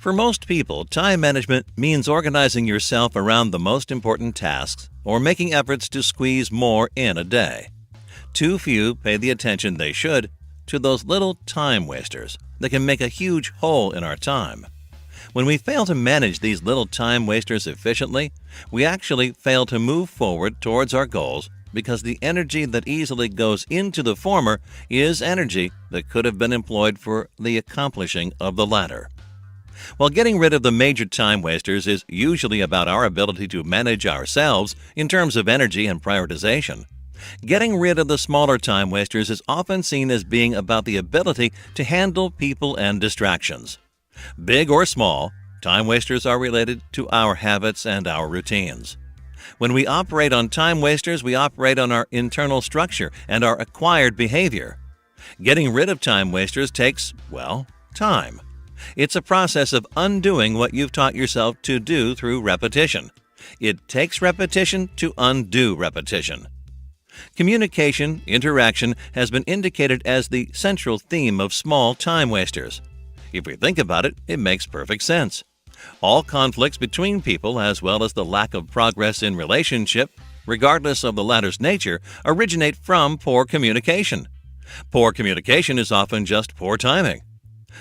For most people, time management means organizing yourself around the most important tasks or making efforts to squeeze more in a day. Too few pay the attention they should to those little time wasters that can make a huge hole in our time. When we fail to manage these little time wasters efficiently, we actually fail to move forward towards our goals because the energy that easily goes into the former is energy that could have been employed for the accomplishing of the latter. While getting rid of the major time wasters is usually about our ability to manage ourselves in terms of energy and prioritization, getting rid of the smaller time wasters is often seen as being about the ability to handle people and distractions. Big or small, time wasters are related to our habits and our routines. When we operate on time wasters, we operate on our internal structure and our acquired behavior. Getting rid of time wasters takes, well, time. It's a process of undoing what you've taught yourself to do through repetition. It takes repetition to undo repetition. Communication, interaction has been indicated as the central theme of small time wasters. If we think about it, it makes perfect sense. All conflicts between people, as well as the lack of progress in relationship, regardless of the latter's nature, originate from poor communication. Poor communication is often just poor timing.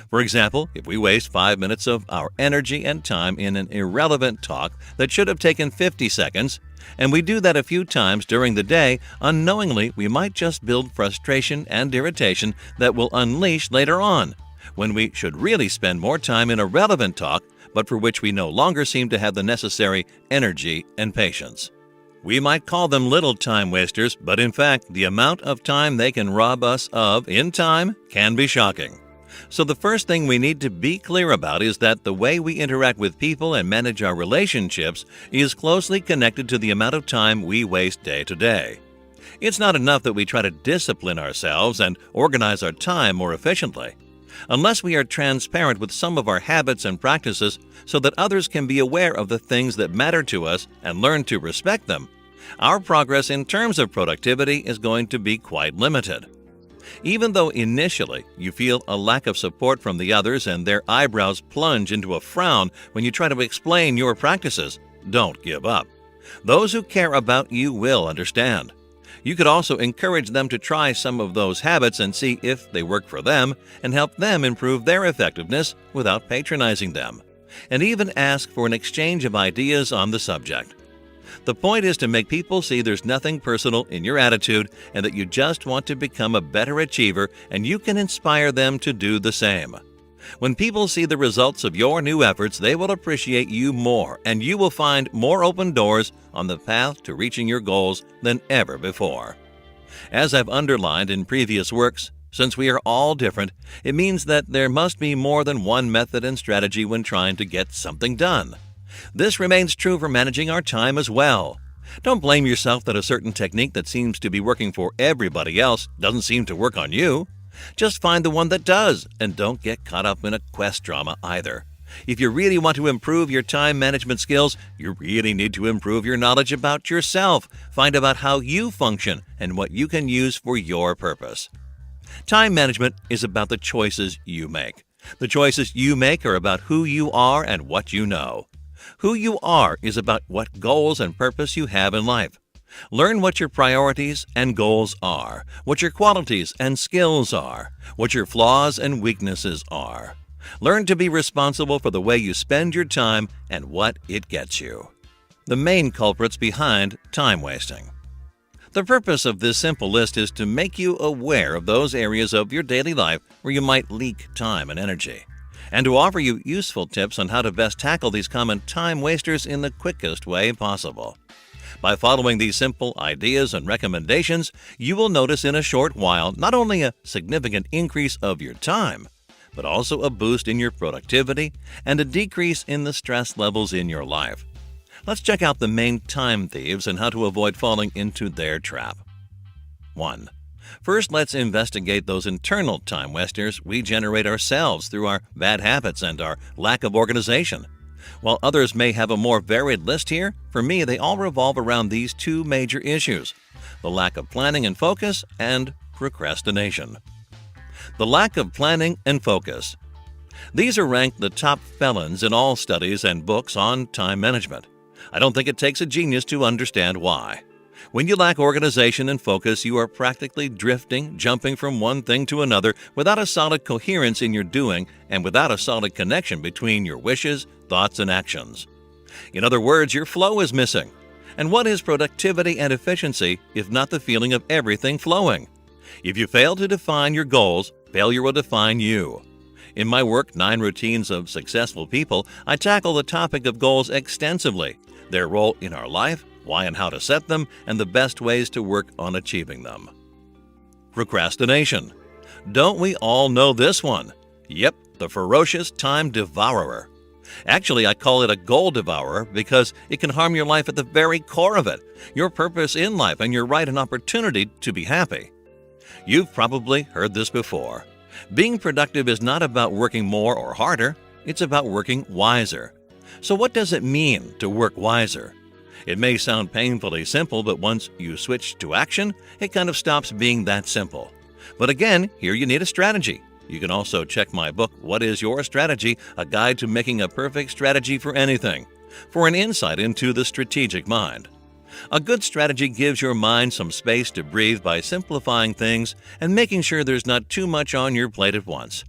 For example, if we waste 5 minutes of our energy and time in an irrelevant talk that should have taken 50 seconds, and we do that a few times during the day, unknowingly we might just build frustration and irritation that will unleash later on, when we should really spend more time in a relevant talk, but for which we no longer seem to have the necessary energy and patience. We might call them little time wasters, but in fact, the amount of time they can rob us of in time can be shocking. So the first thing we need to be clear about is that the way we interact with people and manage our relationships is closely connected to the amount of time we waste day to day. It's not enough that we try to discipline ourselves and organize our time more efficiently. Unless we are transparent with some of our habits and practices so that others can be aware of the things that matter to us and learn to respect them, our progress in terms of productivity is going to be quite limited. Even though initially you feel a lack of support from the others and their eyebrows plunge into a frown when you try to explain your practices, don't give up. Those who care about you will understand. You could also encourage them to try some of those habits and see if they work for them and help them improve their effectiveness without patronizing them, and even ask for an exchange of ideas on the subject. The point is to make people see there's nothing personal in your attitude and that you just want to become a better achiever, and you can inspire them to do the same. When people see the results of your new efforts, they will appreciate you more, and you will find more open doors on the path to reaching your goals than ever before. As I've underlined in previous works, since we are all different, it means that there must be more than one method and strategy when trying to get something done. This remains true for managing our time as well. Don't blame yourself that a certain technique that seems to be working for everybody else doesn't seem to work on you. Just find the one that does, and don't get caught up in a quest drama either. If you really want to improve your time management skills, you really need to improve your knowledge about yourself. Find out how you function and what you can use for your purpose. Time management is about the choices you make. The choices you make are about who you are and what you know. Who you are is about what goals and purpose you have in life. Learn what your priorities and goals are, what your qualities and skills are, what your flaws and weaknesses are. Learn to be responsible for the way you spend your time and what it gets you. The main culprits behind time wasting. The purpose of this simple list is to make you aware of those areas of your daily life where you might leak time and energy, and to offer you useful tips on how to best tackle these common time wasters in the quickest way possible. By following these simple ideas and recommendations, you will notice in a short while not only a significant increase of your time, but also a boost in your productivity and a decrease in the stress levels in your life. Let's check out the main time thieves and how to avoid falling into their trap. 1. First, let's investigate those internal time wasters we generate ourselves through our bad habits and our lack of organization. While others may have a more varied list here, for me they all revolve around these two major issues: the lack of planning and focus and procrastination. The lack of planning and focus. These are ranked the top felons in all studies and books on time management. I don't think it takes a genius to understand why. When you lack organization and focus, you are practically drifting, jumping from one thing to another without a solid coherence in your doing and without a solid connection between your wishes, thoughts, and actions. In other words, your flow is missing. And what is productivity and efficiency if not the feeling of everything flowing? If you fail to define your goals, failure will define you. In my work, 9 Routines of Successful People, I tackle the topic of goals extensively, their role in our life, why and how to set them, and the best ways to work on achieving them. Procrastination. Don't we all know this one? Yep, the ferocious time devourer. Actually, I call it a goal devourer because it can harm your life at the very core of it, your purpose in life and your right and opportunity to be happy. You've probably heard this before. Being productive is not about working more or harder, it's about working wiser. So what does it mean to work wiser? It may sound painfully simple, but once you switch to action, it kind of stops being that simple. But again, here you need a strategy. You can also check my book, What is Your Strategy? A Guide to Making a Perfect Strategy for Anything, for an insight into the strategic mind. A good strategy gives your mind some space to breathe by simplifying things and making sure there's not too much on your plate at once.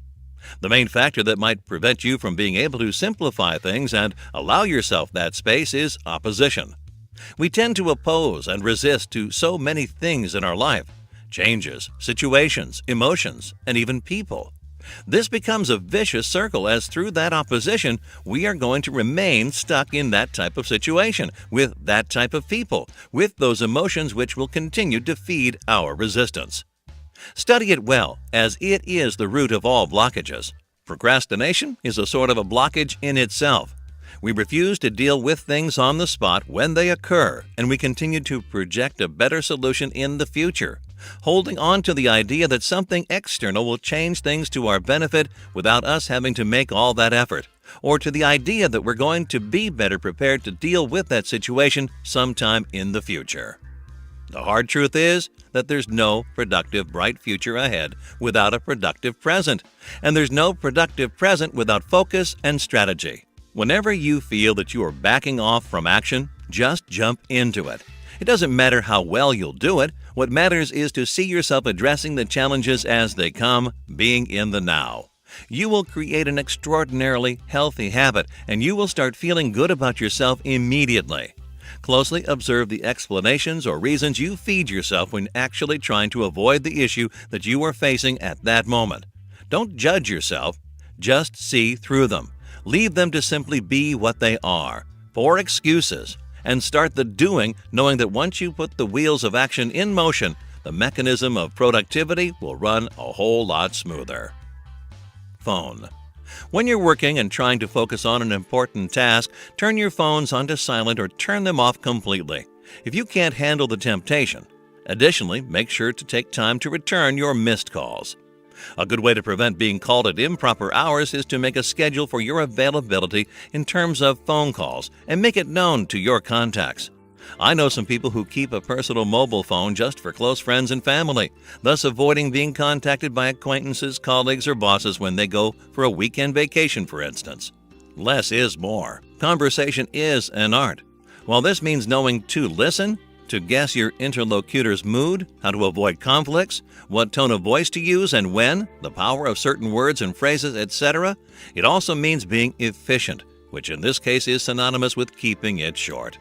The main factor that might prevent you from being able to simplify things and allow yourself that space is opposition. We tend to oppose and resist to so many things in our life: changes, situations, emotions, and even people. This becomes a vicious circle as through that opposition, we are going to remain stuck in that type of situation, with that type of people, with those emotions which will continue to feed our resistance. Study it well, as it is the root of all blockages. Procrastination is a sort of a blockage in itself. We refuse to deal with things on the spot when they occur, and we continue to project a better solution in the future, holding on to the idea that something external will change things to our benefit without us having to make all that effort, or to the idea that we're going to be better prepared to deal with that situation sometime in the future. The hard truth is that there's no productive, bright future ahead without a productive present, and there's no productive present without focus and strategy. Whenever you feel that you are backing off from action, just jump into it. It doesn't matter how well you'll do it. What matters is to see yourself addressing the challenges as they come, being in the now. You will create an extraordinarily healthy habit, and you will start feeling good about yourself immediately. Closely observe the explanations or reasons you feed yourself when actually trying to avoid the issue that you are facing at that moment. Don't judge yourself. Just see through them. Leave them to simply be what they are, for excuses, and start the doing, knowing that once you put the wheels of action in motion, the mechanism of productivity will run a whole lot smoother. Phone. When you're working and trying to focus on an important task, turn your phones onto silent or turn them off completely, if you can't handle the temptation. Additionally, make sure to take time to return your missed calls. A good way to prevent being called at improper hours is to make a schedule for your availability in terms of phone calls and make it known to your contacts. I know some people who keep a personal mobile phone just for close friends and family, thus avoiding being contacted by acquaintances, colleagues, or bosses when they go for a weekend vacation, for instance. Less is more. Conversation is an art. While this means knowing to listen, to guess your interlocutor's mood, how to avoid conflicts, what tone of voice to use and when, the power of certain words and phrases, etc., it also means being efficient, which in this case is synonymous with keeping it short.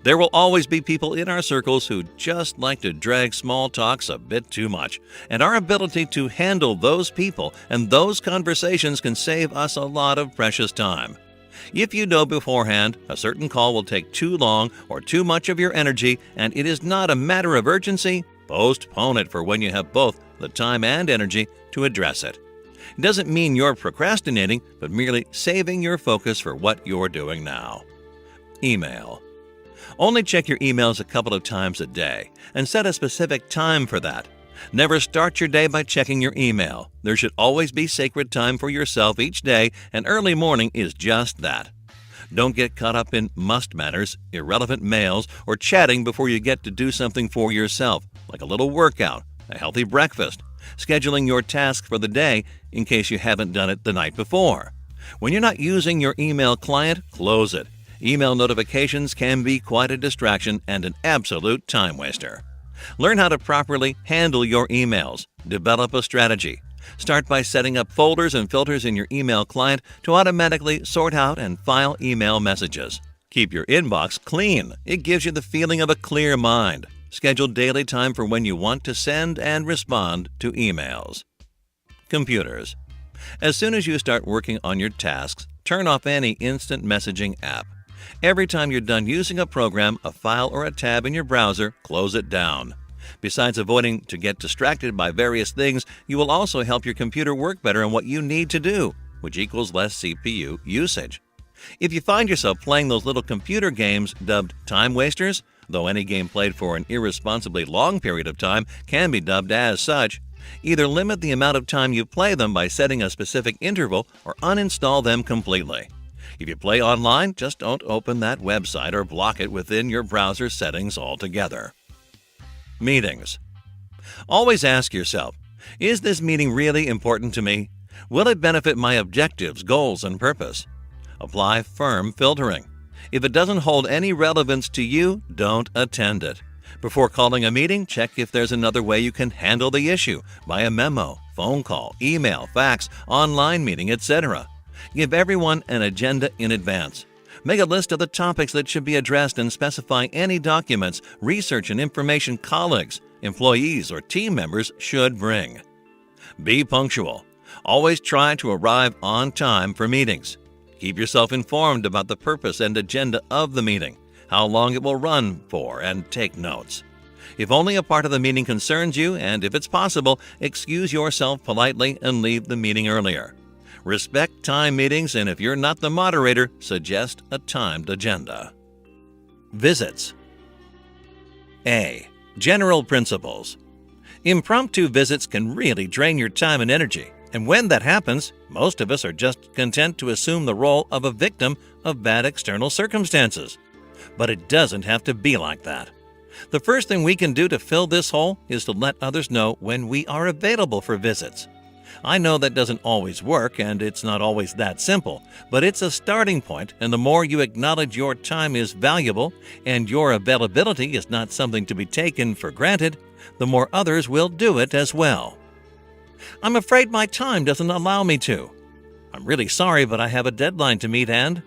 There will always be people in our circles who just like to drag small talks a bit too much, and our ability to handle those people and those conversations can save us a lot of precious time. If you know beforehand a certain call will take too long or too much of your energy and it is not a matter of urgency, postpone it for when you have both the time and energy to address it. It doesn't mean you're procrastinating, but merely saving your focus for what you're doing now. Email. Only check your emails a couple of times a day and set a specific time for that. Never start your day by checking your email. There should always be sacred time for yourself each day, and early morning is just that. Don't get caught up in must matters, irrelevant mails, or chatting before you get to do something for yourself, like a little workout, a healthy breakfast, scheduling your task for the day in case you haven't done it the night before. When you're not using your email client, close it. Email notifications can be quite a distraction and an absolute time waster. Learn how to properly handle your emails. Develop a strategy. Start by setting up folders and filters in your email client to automatically sort out and file email messages. Keep your inbox clean. It gives you the feeling of a clear mind. Schedule daily time for when you want to send and respond to emails. Computers. As soon as you start working on your tasks, turn off any instant messaging app. Every time you're done using a program, a file, or a tab in your browser, close it down. Besides avoiding to get distracted by various things, you will also help your computer work better on what you need to do, which equals less CPU usage. If you find yourself playing those little computer games dubbed time wasters, though any game played for an irresponsibly long period of time can be dubbed as such, either limit the amount of time you play them by setting a specific interval or uninstall them completely. If you play online, just don't open that website or block it within your browser settings altogether. Meetings. Always ask yourself, is this meeting really important to me? Will it benefit my objectives, goals, and purpose? Apply firm filtering. If it doesn't hold any relevance to you, don't attend it. Before calling a meeting, check if there's another way you can handle the issue, by a memo, phone call, email, fax, online meeting, etc. Give everyone an agenda in advance. Make a list of the topics that should be addressed and specify any documents, research, and information colleagues, employees, or team members should bring. Be punctual. Always try to arrive on time for meetings. Keep yourself informed about the purpose and agenda of the meeting, how long it will run for, and take notes. If only a part of the meeting concerns you, and if it's possible, excuse yourself politely and leave the meeting earlier. Respect time meetings, and if you're not the moderator, suggest a timed agenda. Visits. A. General principles. Impromptu visits can really drain your time and energy, and when that happens, most of us are just content to assume the role of a victim of bad external circumstances. But it doesn't have to be like that. The first thing we can do to fill this hole is to let others know when we are available for visits. I know that doesn't always work, and it's not always that simple, but it's a starting point, and the more you acknowledge your time is valuable and your availability is not something to be taken for granted, the more others will do it as well. I'm afraid my time doesn't allow me to. I'm really sorry, but I have a deadline to meet, and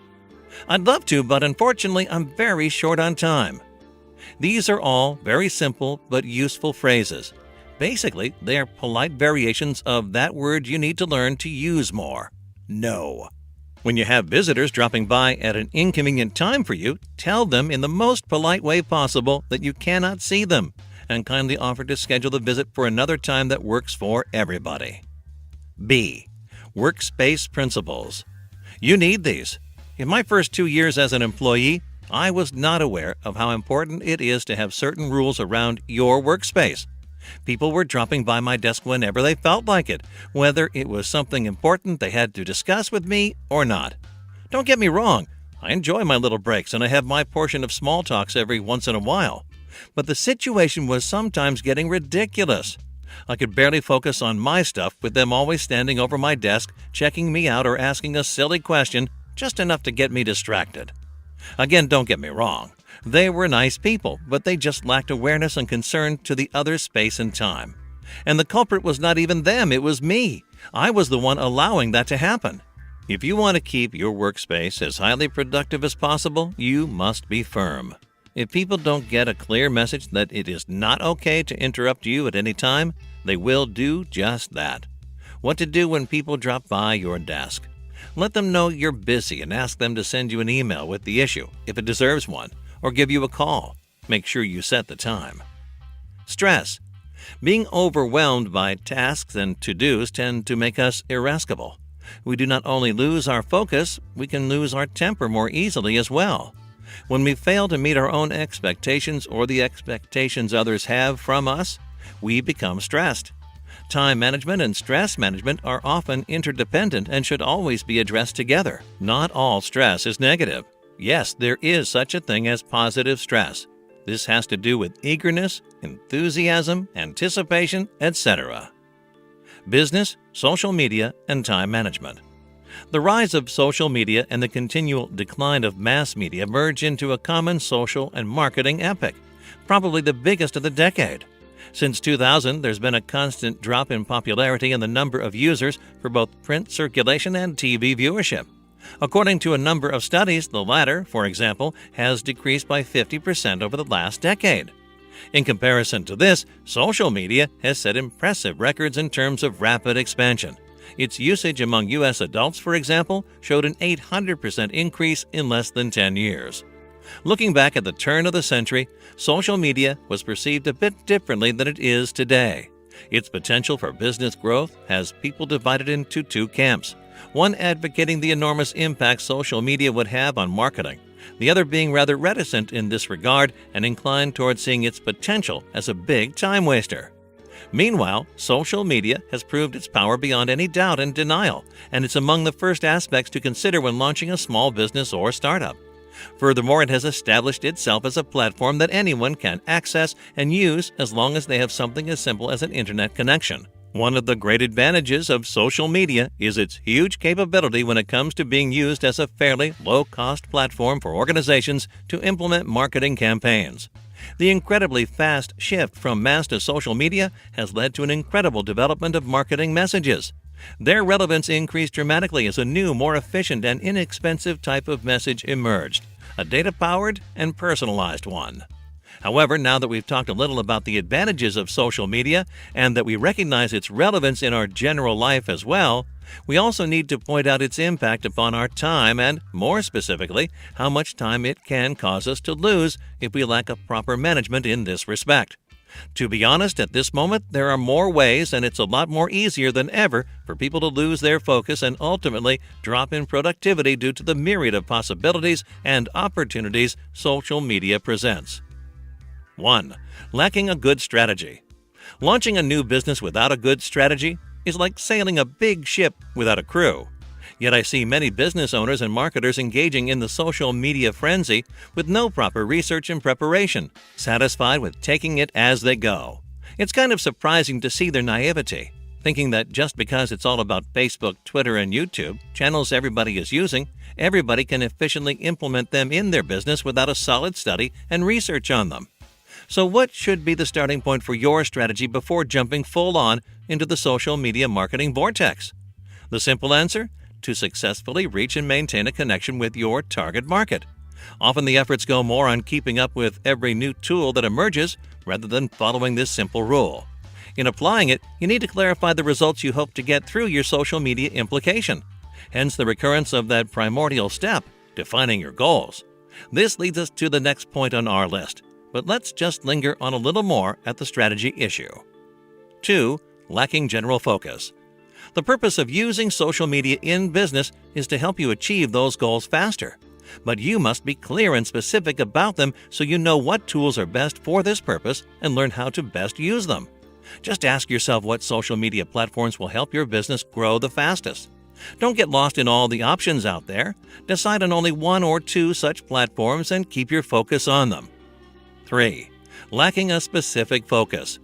I'd love to, but unfortunately I'm very short on time. These are all very simple but useful phrases. Basically, they are polite variations of that word you need to learn to use more: no. When you have visitors dropping by at an inconvenient time for you, tell them in the most polite way possible that you cannot see them, and kindly offer to schedule the visit for another time that works for everybody. B. Workspace principles. You need these. In my first 2 years as an employee, I was not aware of how important it is to have certain rules around your workspace. People were dropping by my desk whenever they felt like it, whether it was something important they had to discuss with me or not. Don't get me wrong, I enjoy my little breaks and I have my portion of small talks every once in a while. But the situation was sometimes getting ridiculous. I could barely focus on my stuff with them always standing over my desk, checking me out or asking a silly question, just enough to get me distracted. Again, don't get me wrong. They were nice people, but they just lacked awareness and concern to the other's space and time. And the culprit was not even them, it was me. I was the one allowing that to happen. If you want to keep your workspace as highly productive as possible, you must be firm. If people don't get a clear message that it is not okay to interrupt you at any time, they will do just that. What to do when people drop by your desk. Let them know you're busy and ask them to send you an email with the issue, if it deserves one, or give you a call. Make sure you set the time. Stress. Being overwhelmed by tasks and to-dos tend to make us irascible. We do not only lose our focus, we can lose our temper more easily as well. When we fail to meet our own expectations or the expectations others have from us, we become stressed. Time management and stress management are often interdependent and should always be addressed together. Not all stress is negative. Yes, there is such a thing as positive stress. This has to do with eagerness, enthusiasm, anticipation, etc. Business, social media, and time management. The rise of social media and the continual decline of mass media merge into a common social and marketing epic, probably the biggest of the decade. Since 2000, there's been a constant drop in popularity in the number of users for both print circulation and TV viewership. According to a number of studies, the latter, for example, has decreased by 50% over the last decade. In comparison to this, social media has set impressive records in terms of rapid expansion. Its usage among U.S. adults, for example, showed an 800% increase in less than 10 years. Looking back at the turn of the century, social media was perceived a bit differently than it is today. Its potential for business growth has people divided into two camps, one advocating the enormous impact social media would have on marketing, the other being rather reticent in this regard and inclined toward seeing its potential as a big time waster. Meanwhile, social media has proved its power beyond any doubt and denial, and it's among the first aspects to consider when launching a small business or startup. Furthermore, it has established itself as a platform that anyone can access and use as long as they have something as simple as an internet connection. One of the great advantages of social media is its huge capability when it comes to being used as a fairly low-cost platform for organizations to implement marketing campaigns. The incredibly fast shift from mass to social media has led to an incredible development of marketing messages. Their relevance increased dramatically as a new, more efficient, and inexpensive type of message emerged, a data-powered and personalized one. However, now that we've talked a little about the advantages of social media and that we recognize its relevance in our general life as well, we also need to point out its impact upon our time and, more specifically, how much time it can cause us to lose if we lack a proper management in this respect. To be honest, at this moment, there are more ways, and it's a lot more easier than ever for people to lose their focus and ultimately drop in productivity due to the myriad of possibilities and opportunities social media presents. 1. Lacking a good strategy. Launching a new business without a good strategy is like sailing a big ship without a crew. Yet I see many business owners and marketers engaging in the social media frenzy with no proper research and preparation, satisfied with taking it as they go. It's kind of surprising to see their naivety, thinking that just because it's all about Facebook, Twitter, and YouTube, channels everybody is using, everybody can efficiently implement them in their business without a solid study and research on them. So what should be the starting point for your strategy before jumping full on into the social media marketing vortex? The simple answer? To successfully reach and maintain a connection with your target market. Often the efforts go more on keeping up with every new tool that emerges rather than following this simple rule. In applying it, you need to clarify the results you hope to get through your social media implication. Hence the recurrence of that primordial step, defining your goals. This leads us to the next point on our list, but let's just linger on a little more at the strategy issue. 2. Lacking general focus. The purpose of using social media in business is to help you achieve those goals faster. But you must be clear and specific about them so you know what tools are best for this purpose and learn how to best use them. Just ask yourself what social media platforms will help your business grow the fastest. Don't get lost in all the options out there. Decide on only one or two such platforms and keep your focus on them. 3. Lacking a specific focus.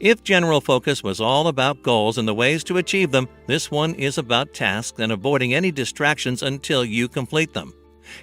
If general focus was all about goals and the ways to achieve them, this one is about tasks and avoiding any distractions until you complete them.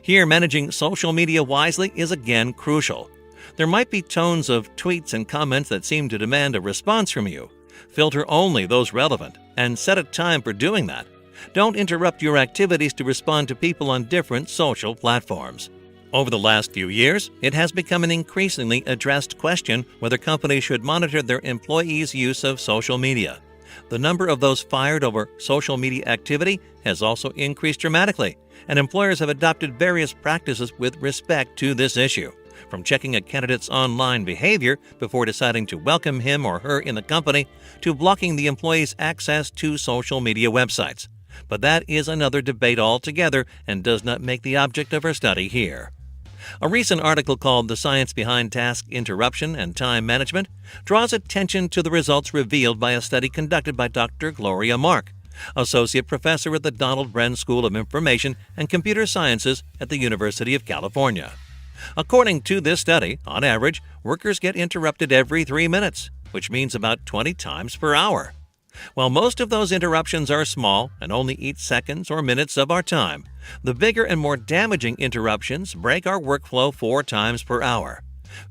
Here, managing social media wisely is again crucial. There might be tones of tweets and comments that seem to demand a response from you. Filter only those relevant and set a time for doing that. Don't interrupt your activities to respond to people on different social platforms. Over the last few years, it has become an increasingly addressed question whether companies should monitor their employees' use of social media. The number of those fired over social media activity has also increased dramatically, and employers have adopted various practices with respect to this issue, from checking a candidate's online behavior before deciding to welcome him or her in the company to blocking the employee's access to social media websites. But that is another debate altogether and does not make the object of our study here. A recent article called The Science Behind Task Interruption and Time Management draws attention to the results revealed by a study conducted by Dr. Gloria Mark, Associate Professor at the Donald Bren School of Information and Computer Sciences at the University of California. According to this study, on average, workers get interrupted every 3 minutes, which means about 20 times per hour. While most of those interruptions are small and only eat seconds or minutes of our time, the bigger and more damaging interruptions break our workflow 4 times per hour.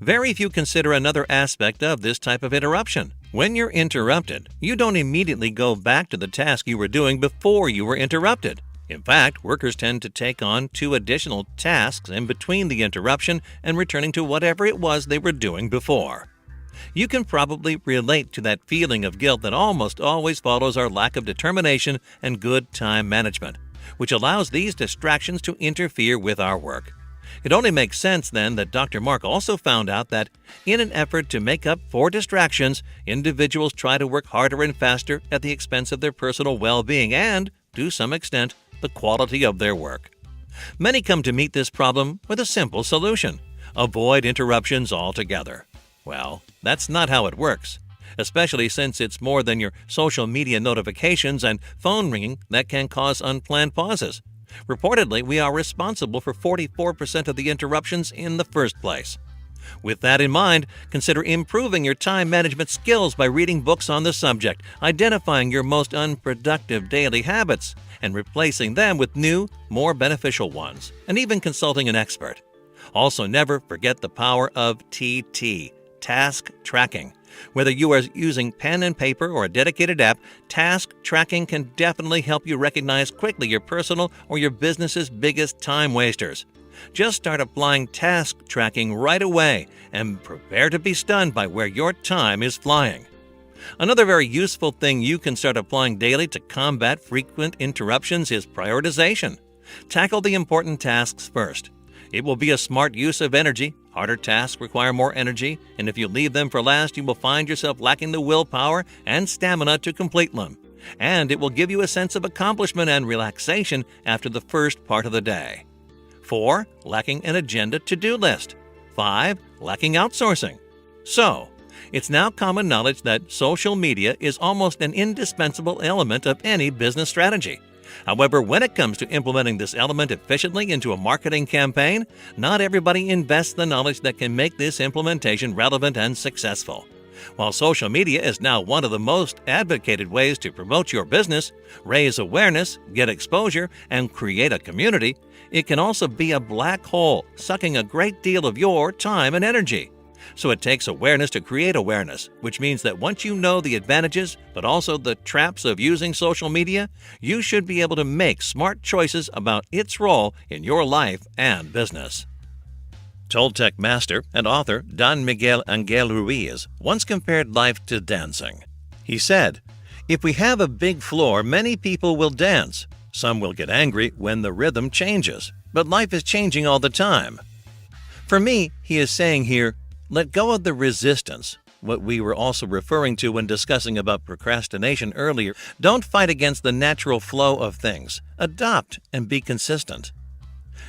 Very few consider another aspect of this type of interruption. When you're interrupted, you don't immediately go back to the task you were doing before you were interrupted. In fact, workers tend to take on 2 additional tasks in between the interruption and returning to whatever it was they were doing before. You can probably relate to that feeling of guilt that almost always follows our lack of determination and good time management, which allows these distractions to interfere with our work. It only makes sense then that Dr. Mark also found out that in an effort to make up for distractions, individuals try to work harder and faster at the expense of their personal well-being and, to some extent, the quality of their work. Many come to meet this problem with a simple solution: avoid interruptions altogether. Well, that's not how it works, especially since it's more than your social media notifications and phone ringing that can cause unplanned pauses. Reportedly, we are responsible for 44% of the interruptions in the first place. With that in mind, consider improving your time management skills by reading books on the subject, identifying your most unproductive daily habits, and replacing them with new, more beneficial ones, and even consulting an expert. Also, never forget the power of TT, task tracking. Whether you are using pen and paper or a dedicated app, task tracking can definitely help you recognize quickly your personal or your business's biggest time wasters. Just start applying task tracking right away and prepare to be stunned by where your time is flying. Another very useful thing you can start applying daily to combat frequent interruptions is prioritization. Tackle the important tasks first. It will be a smart use of energy. Harder tasks require more energy, and if you leave them for last, you will find yourself lacking the willpower and stamina to complete them. And it will give you a sense of accomplishment and relaxation after the first part of the day. 4. Lacking an agenda to-do list. 5. Lacking outsourcing. So, it's now common knowledge that social media is almost an indispensable element of any business strategy. However, when it comes to implementing this element efficiently into a marketing campaign, not everybody invests the knowledge that can make this implementation relevant and successful. While social media is now one of the most advocated ways to promote your business, raise awareness, get exposure, and create a community, it can also be a black hole, sucking a great deal of your time and energy. So it takes awareness to create awareness, which means that once you know the advantages, but also the traps of using social media, you should be able to make smart choices about its role in your life and business. Toltec master and author Don Miguel Angel Ruiz once compared life to dancing. He said, "If we have a big floor, many people will dance. Some will get angry when the rhythm changes, but life is changing all the time." For me, he is saying here, let go of the resistance, what we were also referring to when discussing about procrastination earlier. Don't fight against the natural flow of things. Adopt and be consistent.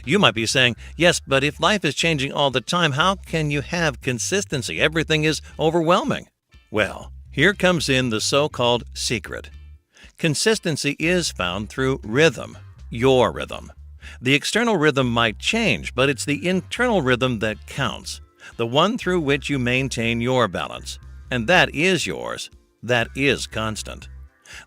You might be saying, yes, but if life is changing all the time, how can you have consistency? Everything is overwhelming. Well, here comes in the so-called secret. Consistency is found through rhythm, your rhythm. The external rhythm might change, but it's the internal rhythm that counts. The one through which you maintain your balance. And that is yours. That is constant.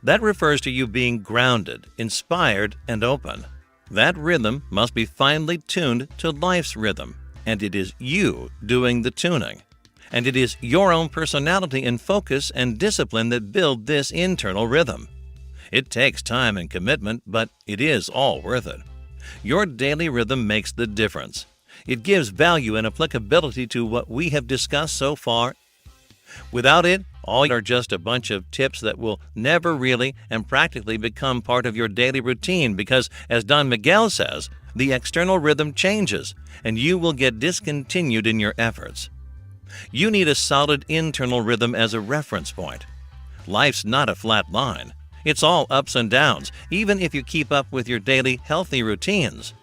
That refers to you being grounded, inspired, and open. That rhythm must be finely tuned to life's rhythm, and it is you doing the tuning. And it is your own personality and focus and discipline that build this internal rhythm. It takes time and commitment, but it is all worth it. Your daily rhythm makes the difference. It gives value and applicability to what we have discussed so far. Without it, all are just a bunch of tips that will never really and practically become part of your daily routine because, as Don Miguel says, the external rhythm changes and you will get discontinued in your efforts. You need a solid internal rhythm as a reference point. Life's not a flat line. It's all ups and downs, even if you keep up with your daily healthy routines.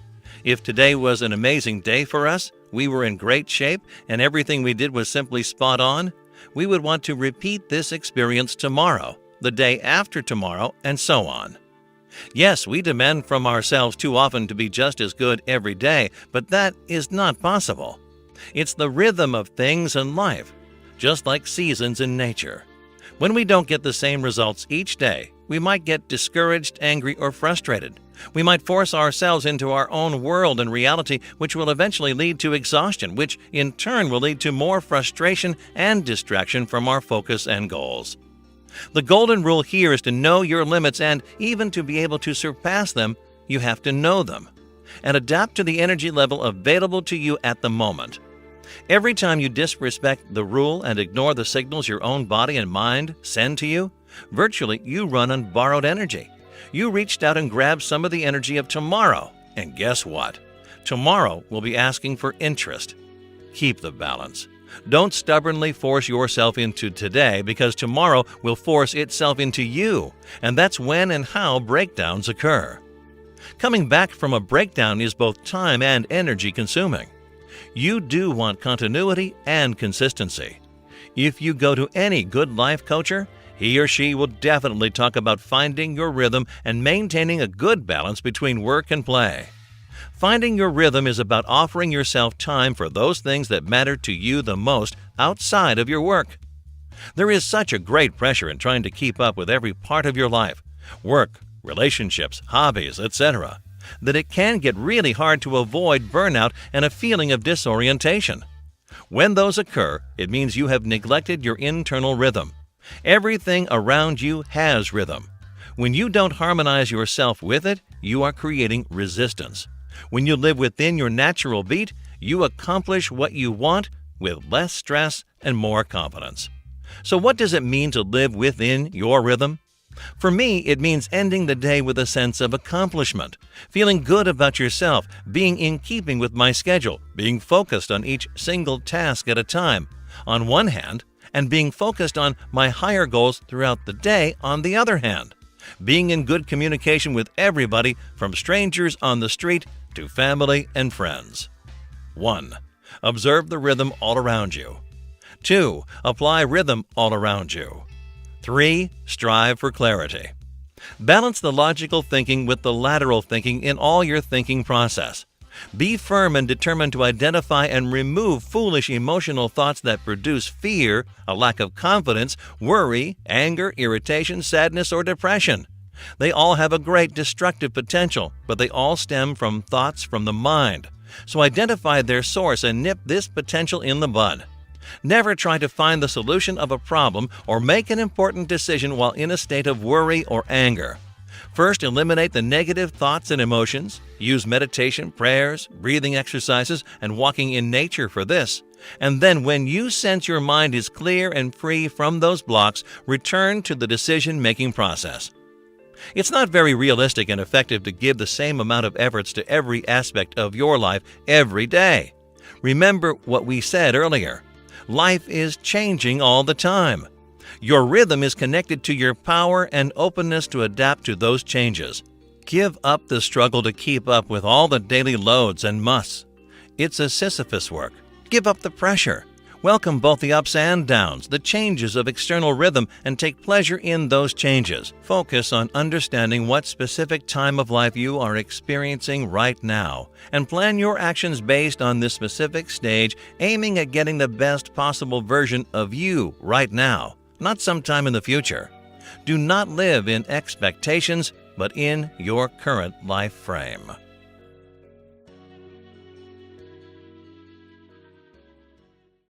If today was an amazing day for us, we were in great shape, and everything we did was simply spot on, we would want to repeat this experience tomorrow, the day after tomorrow, and so on. Yes, we demand from ourselves too often to be just as good every day, but that is not possible. It's the rhythm of things in life, just like seasons in nature. When we don't get the same results each day, we might get discouraged, angry, or frustrated. We might force ourselves into our own world and reality, which will eventually lead to exhaustion, which in turn will lead to more frustration and distraction from our focus and goals. The golden rule here is to know your limits, and even to be able to surpass them, you have to know them and adapt to the energy level available to you at the moment. Every time you disrespect the rule and ignore the signals your own body and mind send to you, virtually you run on borrowed energy. You reached out and grabbed some of the energy of tomorrow, and guess what? Tomorrow will be asking for interest. Keep the balance. Don't stubbornly force yourself into today, because tomorrow will force itself into you, and that's when and how breakdowns occur. Coming back from a breakdown is both time and energy consuming. You do want continuity and consistency. If you go to any good life coacher, he or she will definitely talk about finding your rhythm and maintaining a good balance between work and play. Finding your rhythm is about offering yourself time for those things that matter to you the most outside of your work. There is such a great pressure in trying to keep up with every part of your life, work, relationships, hobbies, etc., that it can get really hard to avoid burnout and a feeling of disorientation. When those occur, it means you have neglected your internal rhythm. Everything around you has rhythm. When you don't harmonize yourself with it, you are creating resistance. When you live within your natural beat, you accomplish what you want with less stress and more confidence. So what does it mean to live within your rhythm? For me, it means ending the day with a sense of accomplishment, feeling good about yourself, being in keeping with my schedule, being focused on each single task at a time, on one hand, and being focused on my higher goals throughout the day on the other hand. Being in good communication with everybody, from strangers on the street to family and friends. 1. Observe the rhythm all around you. 2. Apply rhythm all around you. 3. Strive for clarity. Balance the logical thinking with the lateral thinking in all your thinking process. Be firm and determined to identify and remove foolish emotional thoughts that produce fear, a lack of confidence, worry, anger, irritation, sadness, or depression. They all have a great destructive potential, but they all stem from thoughts from the mind. So identify their source and nip this potential in the bud. Never try to find the solution of a problem or make an important decision while in a state of worry or anger. First, eliminate the negative thoughts and emotions. Use meditation, prayers, breathing exercises, and walking in nature for this. And then, when you sense your mind is clear and free from those blocks, return to the decision-making process. It's not very realistic and effective to give the same amount of efforts to every aspect of your life every day. Remember what we said earlier. Life is changing all the time. Your rhythm is connected to your power and openness to adapt to those changes. Give up the struggle to keep up with all the daily loads and musts. It's a Sisyphus work. Give up the pressure. Welcome both the ups and downs, the changes of external rhythm, and take pleasure in those changes. Focus on understanding what specific time of life you are experiencing right now, and plan your actions based on this specific stage, aiming at getting the best possible version of you right now, not sometime in the future. Do not live in expectations, but in your current life frame.